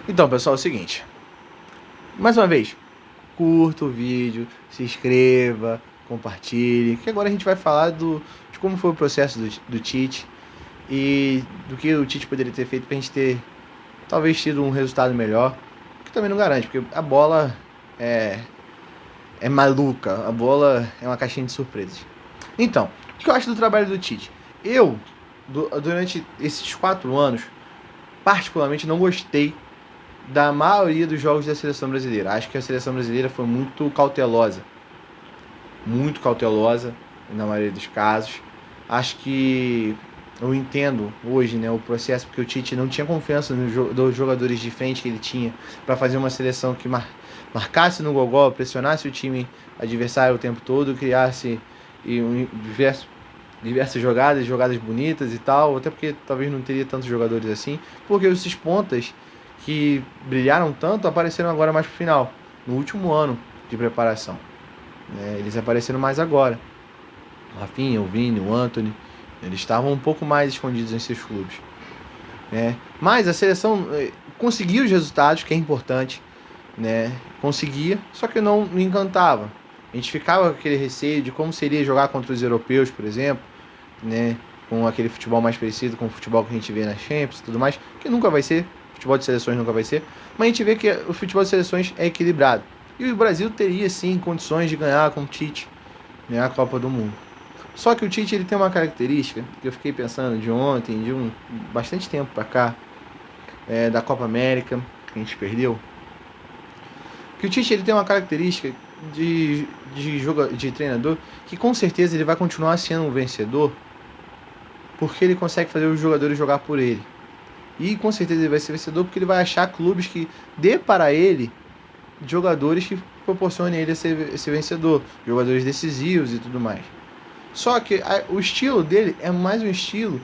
Então, pessoal, é o seguinte. Mais uma vez, curta o vídeo, se inscreva, compartilhe, que agora a gente vai falar de como foi o processo do Tite e do que o Tite poderia ter feito pra gente ter, talvez, tido um resultado melhor, que também não garante, porque a bola é, é maluca, a bola é uma caixinha de surpresas. Então, o que eu acho do trabalho do Tite? Durante esses 4 anos, particularmente não gostei da maioria dos jogos da seleção brasileira. Acho que a seleção brasileira foi muito cautelosa na maioria dos casos. Acho que eu entendo hoje, né, o processo, porque o Tite não tinha confiança dos jogadores de frente que ele tinha para fazer uma seleção que marcasse no gogó, pressionasse o time adversário o tempo todo, criasse diversas jogadas bonitas e tal, até porque talvez não teria tantos jogadores assim, porque esses pontas que brilharam tanto apareceram agora mais pro final, no último ano de preparação. Eles apareceram mais agora. O Rafinha, o Vini, o Antony, eles estavam um pouco mais escondidos em seus clubes. Mas a seleção conseguia os resultados, que é importante, conseguia, só que não me encantava. A gente ficava com aquele receio de como seria jogar contra os europeus, por exemplo, com aquele futebol mais parecido com o futebol que a gente vê na Champions e tudo mais, que nunca vai ser, futebol de seleções nunca vai ser, mas a gente vê que o futebol de seleções é equilibrado. E o Brasil teria sim condições de ganhar com o Tite, a Copa do Mundo. Só que o Tite ele tem uma característica que eu fiquei pensando de ontem, bastante tempo pra cá, da Copa América, que a gente perdeu, que o Tite ele tem uma característica de treinador que com certeza ele vai continuar sendo um vencedor, porque ele consegue fazer os jogadores jogar por ele. E com certeza ele vai ser vencedor porque ele vai achar clubes que dê para ele jogadores que proporcionem ele a ser vencedor, jogadores decisivos e tudo mais. Só que o estilo dele é mais um estilo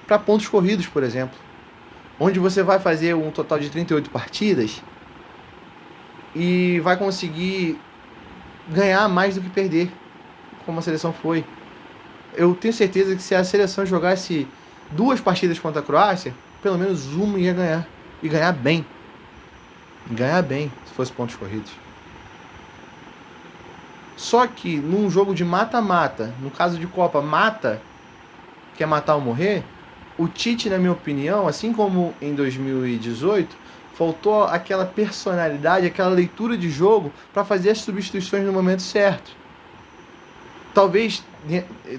para pontos corridos, por exemplo, onde você vai fazer um total de 38 partidas e vai conseguir ganhar mais do que perder, como a seleção foi. Eu tenho certeza que se a seleção jogasse 2 partidas contra a Croácia, pelo menos uma ia ganhar. E ganhar bem. Ganhar bem, se fosse pontos corridos. Só que num jogo de mata-mata, no caso de Copa, que é matar ou morrer, o Tite, na minha opinião, assim como em 2018, faltou aquela personalidade, aquela leitura de jogo para fazer as substituições no momento certo. Talvez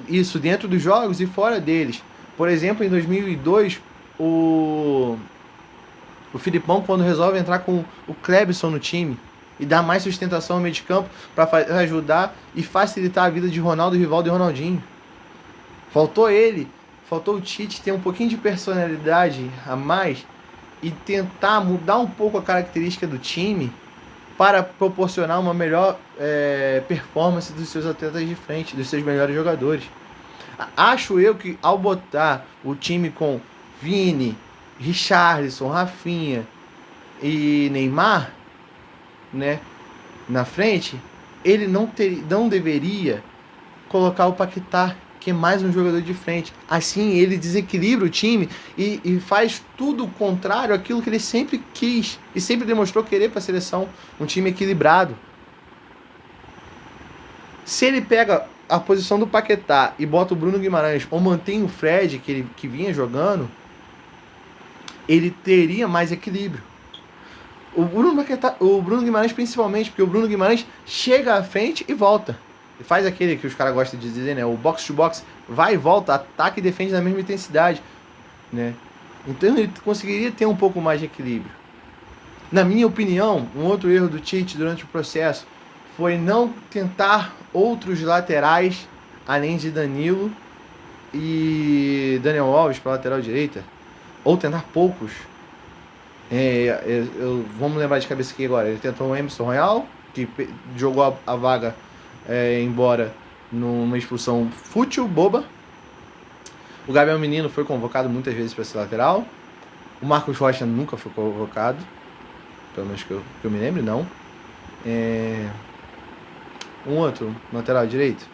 isso dentro dos jogos e fora deles. Por exemplo, em 2002, o Filipão, quando resolve entrar com o Clebson no time e dar mais sustentação ao meio de campo para ajudar e facilitar a vida de Ronaldo, Rivaldo e Ronaldinho. Faltou o Tite ter um pouquinho de personalidade a mais e tentar mudar um pouco a característica do time para proporcionar uma melhor performance dos seus atletas de frente, dos seus melhores jogadores. Acho eu que ao botar o time com Vini, Richarlison, Rafinha e Neymar, na frente, ele não deveria colocar o Paquetá, que é mais um jogador de frente. Assim ele desequilibra o time e faz tudo o contrário àquilo que ele sempre quis e sempre demonstrou querer para a seleção, um time equilibrado. Se ele pega a posição do Paquetá e bota o Bruno Guimarães ou mantém o Fred que vinha jogando, ele teria mais equilíbrio. O Bruno Guimarães principalmente, porque o Bruno Guimarães chega à frente e volta. E faz aquele que os caras gostam de dizer, o box to box, vai e volta, ataca e defende na mesma intensidade. Então ele conseguiria ter um pouco mais de equilíbrio. Na minha opinião, um outro erro do Tite durante o processo foi não tentar outros laterais, além de Danilo e Daniel Alves para a lateral direita, ou tentar poucos. Vamos lembrar de cabeça aqui agora. Ele tentou o Emerson Royal, que jogou a vaga embora numa expulsão fútil, boba. O Gabriel Menino foi convocado muitas vezes para ser lateral. O Marcos Rocha nunca foi convocado, pelo menos que eu me lembre, não. Um outro lateral direito.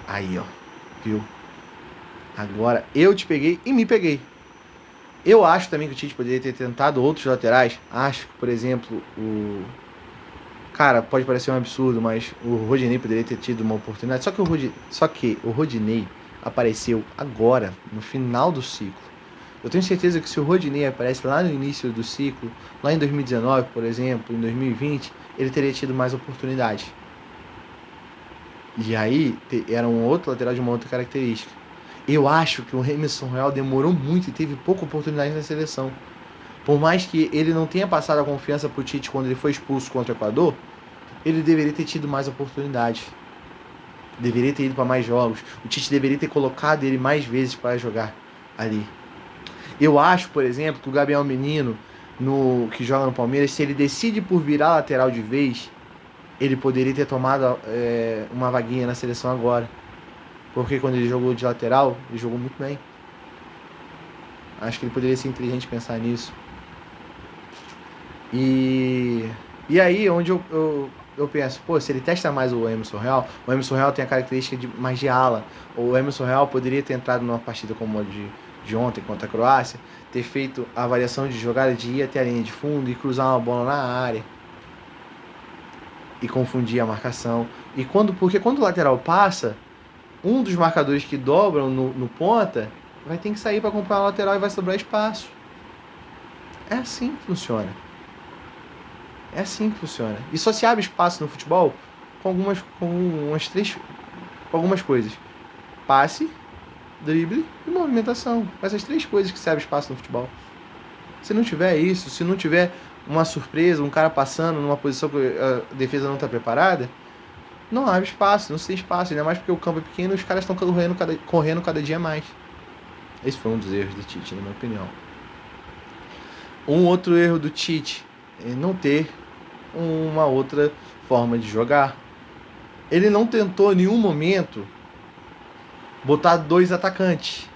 Aí, ó, viu? Agora eu te peguei e me peguei. Eu acho também que o Tite poderia ter tentado outros laterais. Acho que, por exemplo, o... Cara, pode parecer um absurdo, mas o Rodinei poderia ter tido uma oportunidade. Só que o Rodinei apareceu agora, no final do ciclo. Eu tenho certeza que se o Rodinei aparece lá no início do ciclo, lá em 2019, por exemplo, em 2020, ele teria tido mais oportunidades. E aí, era um outro lateral de uma outra característica. Eu acho que o Emerson Royal demorou muito e teve pouca oportunidade na seleção. Por mais que ele não tenha passado a confiança pro Tite quando ele foi expulso contra o Equador, ele deveria ter tido mais oportunidades. Deveria ter ido para mais jogos. O Tite deveria ter colocado ele mais vezes para jogar ali. Eu acho, por exemplo, que o Gabriel Menino, que joga no Palmeiras, se ele decide por virar lateral de vez, ele poderia ter tomado uma vaguinha na seleção agora. Porque quando ele jogou de lateral, ele jogou muito bem. Acho que ele poderia ser inteligente pensar nisso. E aí, onde eu penso, pô, se ele testa mais o Emerson Real tem a característica mais de ala. O Emerson Real poderia ter entrado numa partida como a de ontem contra a Croácia, ter feito a variação de jogada de ir até a linha de fundo e cruzar uma bola na área e confundir a marcação. Porque quando o lateral passa, um dos marcadores que dobram no ponta vai ter que sair para acompanhar o lateral e vai sobrar espaço. É assim que funciona. É assim que funciona. E só se abre espaço no futebol com algumas coisas. Passe, drible e movimentação. Essas 3 coisas que se abre espaço no futebol. Se não tiver isso, se não tiver uma surpresa, um cara passando numa posição que a defesa não está preparada, não abre espaço, não se tem espaço. Ainda mais porque o campo é pequeno e os caras estão correndo cada dia mais. Esse foi um dos erros do Tite, na minha opinião. Um outro erro do Tite é não ter uma outra forma de jogar. Ele não tentou em nenhum momento botar 2 atacantes.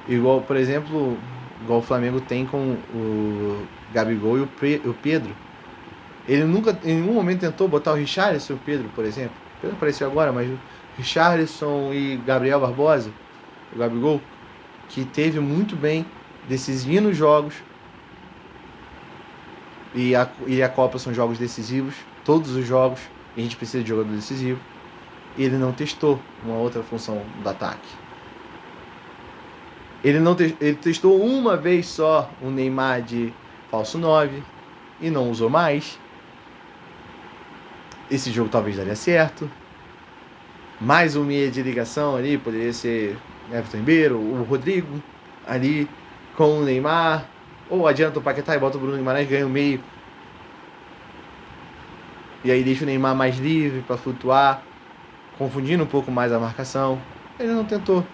Igual, por exemplo, igual o Flamengo tem com o Gabigol e o Pedro. Ele nunca, em nenhum momento, tentou botar o Richarlison e o Pedro, por exemplo. O Pedro apareceu agora, mas o Richarlison e Gabriel Barbosa, o Gabigol, que teve muito bem decisivo nos jogos. E a Copa são jogos decisivos, todos os jogos, e a gente precisa de jogador decisivo. E ele não testou uma outra função do ataque. Ele testou uma vez só o Neymar de falso 9 e não usou mais. Esse jogo talvez daria certo. Mais um meia de ligação ali, poderia ser Everton Ribeiro, o Rodrigo, ali com o Neymar. Ou adianta o Paquetá e bota o Bruno Guimarães, ganha o meio. E aí deixa o Neymar mais livre para flutuar, confundindo um pouco mais a marcação. Ele não tentou.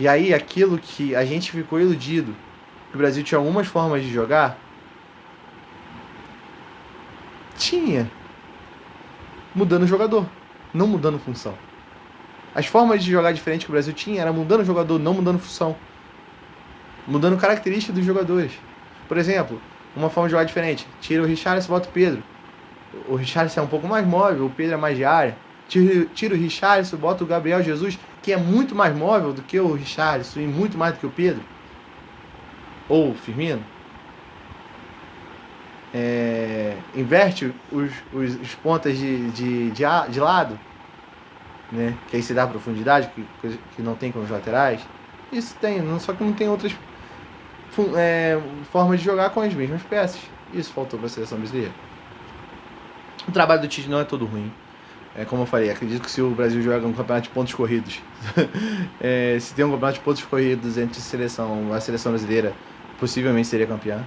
E aí aquilo que a gente ficou iludido, que o Brasil tinha algumas formas de jogar, tinha. Mudando o jogador, não mudando função. As formas de jogar diferente que o Brasil tinha era mudando o jogador, não mudando função. Mudando características dos jogadores. Por exemplo, uma forma de jogar diferente. Tira o Richarlison e bota o Pedro. O Richarlison é um pouco mais móvel, o Pedro é mais de área. Tira o Richarlison, bota o Gabriel Jesus, que é muito mais móvel do que o Richarlison e muito mais do que o Pedro. Ou o Firmino. Inverte os pontas de lado, né? Que aí se dá profundidade, que não tem com os laterais. Isso tem, só que não tem outras formas de jogar com as mesmas peças. Isso faltou para a seleção brasileira. O trabalho do Tite não é todo ruim. Como eu falei, acredito que se o Brasil joga um campeonato de pontos corridos, se tem um campeonato de pontos corridos entre a seleção brasileira possivelmente seria campeã,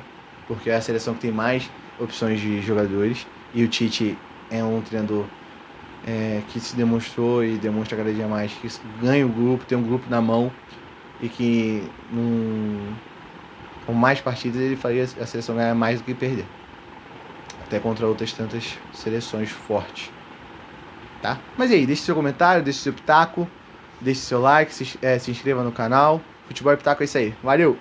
porque é a seleção que tem mais opções de jogadores, e o Tite é um treinador que se demonstrou e demonstra cada dia mais que ganha o grupo, tem um grupo na mão, e que com mais partidas ele faria a seleção ganhar mais do que perder, até contra outras tantas seleções fortes. Tá? Mas e aí, deixe seu comentário, deixe seu pitaco, deixe seu like, se inscreva no canal. Futebol e Pitaco é isso aí. Valeu!